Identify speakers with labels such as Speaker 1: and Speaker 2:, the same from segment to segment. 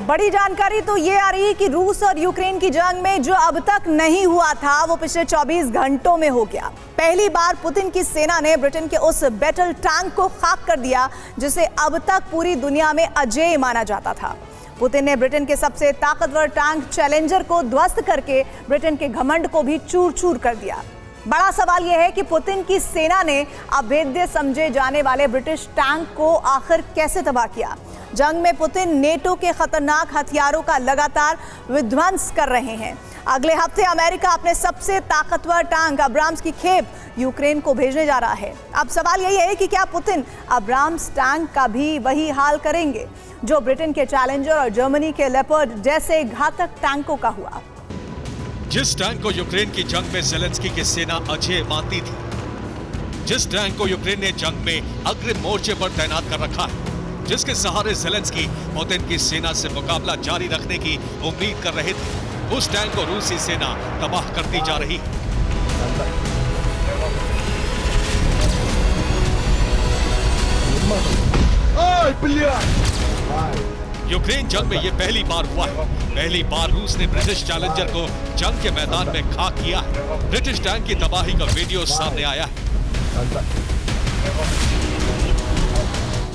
Speaker 1: बड़ी जानकारी तो ये आ रही है कि रूस और यूक्रेन की जंग में जो अब तक नहीं हुआ था वो पिछले 24 घंटों में हो गया। पहली बार पुतिन की सेना ने ब्रिटेन के उस बैटल टैंक को खाक कर दिया जिसे अब तक पूरी दुनिया में अजेय माना जाता था। पुतिन ने ब्रिटेन के सबसे ताकतवर टैंक चैलेंजर को ध्वस्त करके ब्रिटेन के घमंड को भी चूर चूर कर दिया। बड़ा सवाल यह है कि पुतिन की सेना ने अभेद्य समझे जाने वाले ब्रिटिश टैंक को आखिर कैसे तबाह किया। जंग में पुतिन नेटो के खतरनाक हथियारों का लगातार विध्वंस कर रहे हैं। अगले हफ्ते अमेरिका अपने सबसे ताकतवर टैंक अब्राम्स की खेप यूक्रेन को भेजने जा रहा है। अब सवाल यही है कि क्या पुतिन अब्राम्स टैंक का भी वही हाल करेंगे जो ब्रिटेन के चैलेंजर और जर्मनी के लेपर्ड जैसे घातक टैंकों का हुआ।
Speaker 2: जिस टैंक को यूक्रेन की जंग में ज़ेलेंस्की की सेना अजेय मानती थी, जिस टैंक को यूक्रेन ने जंग में अग्रिम मोर्चे पर तैनात कर रखा है, जिसके सहारे ज़ेलेंस्की पुतिन की सेना से मुकाबला जारी रखने की उम्मीद कर रहे थे, उस टैंक को रूसी सेना तबाह करती जा रही है। यूक्रेन जंग में यह पहली बार हुआ है। पहली बार रूस ने ब्रिटिश चैलेंजर को जंग के मैदान में खाक किया है। ब्रिटिश टैंक की तबाही का वीडियो सामने आया है।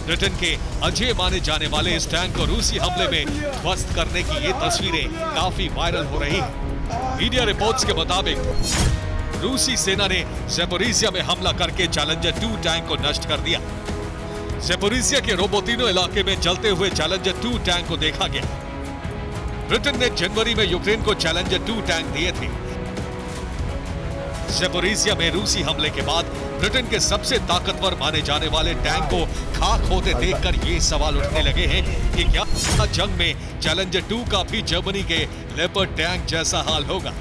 Speaker 2: ब्रिटेन के अजेय माने जाने वाले इस टैंक को रूसी हमले में ध्वस्त करने की ये तस्वीरें काफी वायरल हो रही हैं। मीडिया रिपोर्ट्स के मुताबिक रूसी सेना ने ज़ेपोरिज़िया में हमला करके चैलेंजर 2 टैंक को नष्ट कर दिया। ज़ेपोरिज़िया के रोबोटिनो इलाके में जलते हुए चैलेंजर 2 टैंक को देखा गया। ब्रिटेन ने जनवरी में यूक्रेन को चैलेंजर 2 टैंक दिए थे। ज़ेपोरिज़िया में रूसी हमले के बाद ब्रिटेन के सबसे ताकतवर माने जाने वाले टैंक को खाक होते देखकर ये सवाल उठने लगे हैं कि क्या जंग में चैलेंजर 2 का भी जर्मनी के लेपर्ड टैंक जैसा हाल होगा।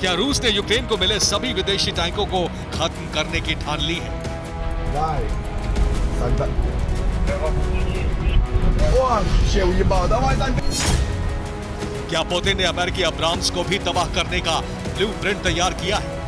Speaker 2: क्या रूस ने यूक्रेन को मिले सभी विदेशी टैंकों को खत्म करने की ठान ली है? क्या पुतिन ने अमेरिकी अब्राम्स को भी तबाह करने का ब्लूप्रिंट तैयार किया है?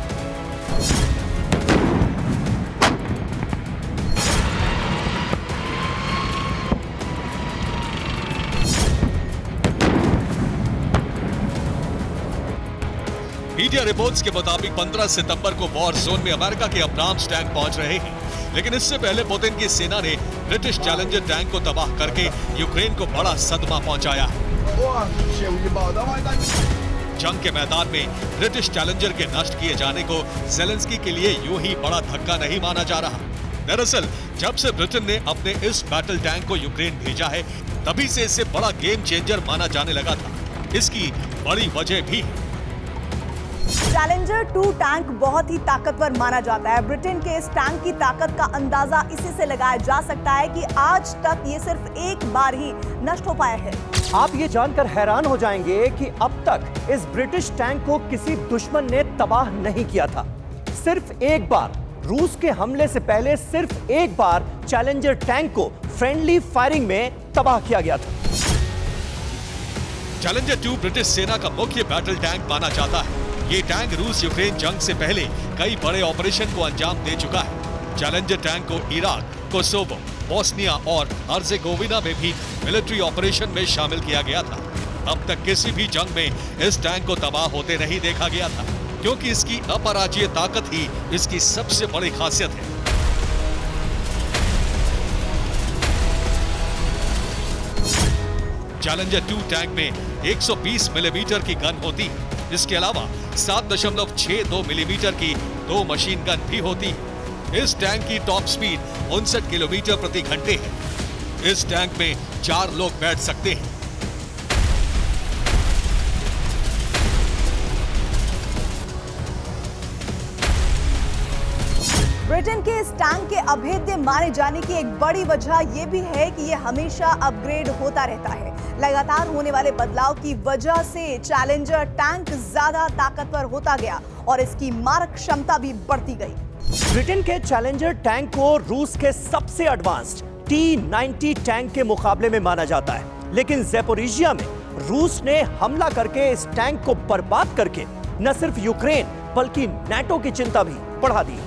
Speaker 2: मीडिया रिपोर्ट्स के मुताबिक 15 सितंबर को वॉर जोन में अमेरिका के अब्राम्स टैंक पहुंच रहे हैं, लेकिन इससे पहले पुतिन की सेना ने ब्रिटिश चैलेंजर टैंक को तबाह करके यूक्रेन को बड़ा सदमा पहुंचाया है। जंग के मैदान में ब्रिटिश चैलेंजर के नष्ट किए जाने को ज़ेलेंस्की के लिए यूं ही बड़ा धक्का नहीं माना जा रहा। दरअसल जब से ब्रिटेन ने अपने इस बैटल टैंक को यूक्रेन भेजा है, तभी से इसे बड़ा गेम चेंजर माना जाने लगा था। इसकी बड़ी वजह भी है।
Speaker 1: चैलेंजर 2 टैंक बहुत ही ताकतवर माना जाता है। ब्रिटेन के इस टैंक की ताकत का अंदाजा इसी से लगाया जा सकता है कि आज तक ये सिर्फ एक बार ही नष्ट हो पाया है।
Speaker 3: आप ये जानकर हैरान हो जाएंगे कि अब तक इस ब्रिटिश टैंक को किसी दुश्मन ने तबाह नहीं किया था। सिर्फ एक बार, रूस के हमले से पहले सिर्फ एक बार चैलेंजर टैंक को फ्रेंडली फायरिंग में तबाह किया गया था।
Speaker 2: चैलेंजर 2 ब्रिटिश सेना का मुख्य बैटल टैंक माना जाता है। ये टैंक रूस यूक्रेन जंग से पहले कई बड़े ऑपरेशन को अंजाम दे चुका है। चैलेंजर टैंक को इराक, कोसोवो, बोस्निया और हर्जेगोविना में भी मिलिट्री ऑपरेशन में शामिल किया गया था। अब तक किसी भी जंग में इस टैंक को तबाह होते नहीं देखा गया था, क्योंकि इसकी अपराजय ताकत ही इसकी सबसे बड़ी खासियत है। चैलेंजर 2 टैंक में 120 मिलीमीटर की गन होती है। इसके अलावा 7.62 मिलीमीटर की 2 मशीन गन भी होती है। इस टैंक की टॉप स्पीड 59 किलोमीटर प्रति घंटे है। इस टैंक में 4 लोग बैठ सकते हैं।
Speaker 1: ब्रिटेन के इस टैंक के अभेद्य माने जाने की एक बड़ी वजह यह भी है कि यह हमेशा अपग्रेड होता रहता है। लगातार होने वाले बदलाव की वजह से चैलेंजर टैंक ज्यादा ताकतवर होता गया और इसकी मारक क्षमता भी बढ़ती गई।
Speaker 3: ब्रिटेन के चैलेंजर टैंक को रूस के सबसे एडवांस्ड T-90 टैंक के मुकाबले में माना जाता है, लेकिन ज़ेपोरिज़िया में रूस ने हमला करके इस टैंक को बर्बाद करके न सिर्फ यूक्रेन बल्कि नाटो की चिंता भी बढ़ा दी।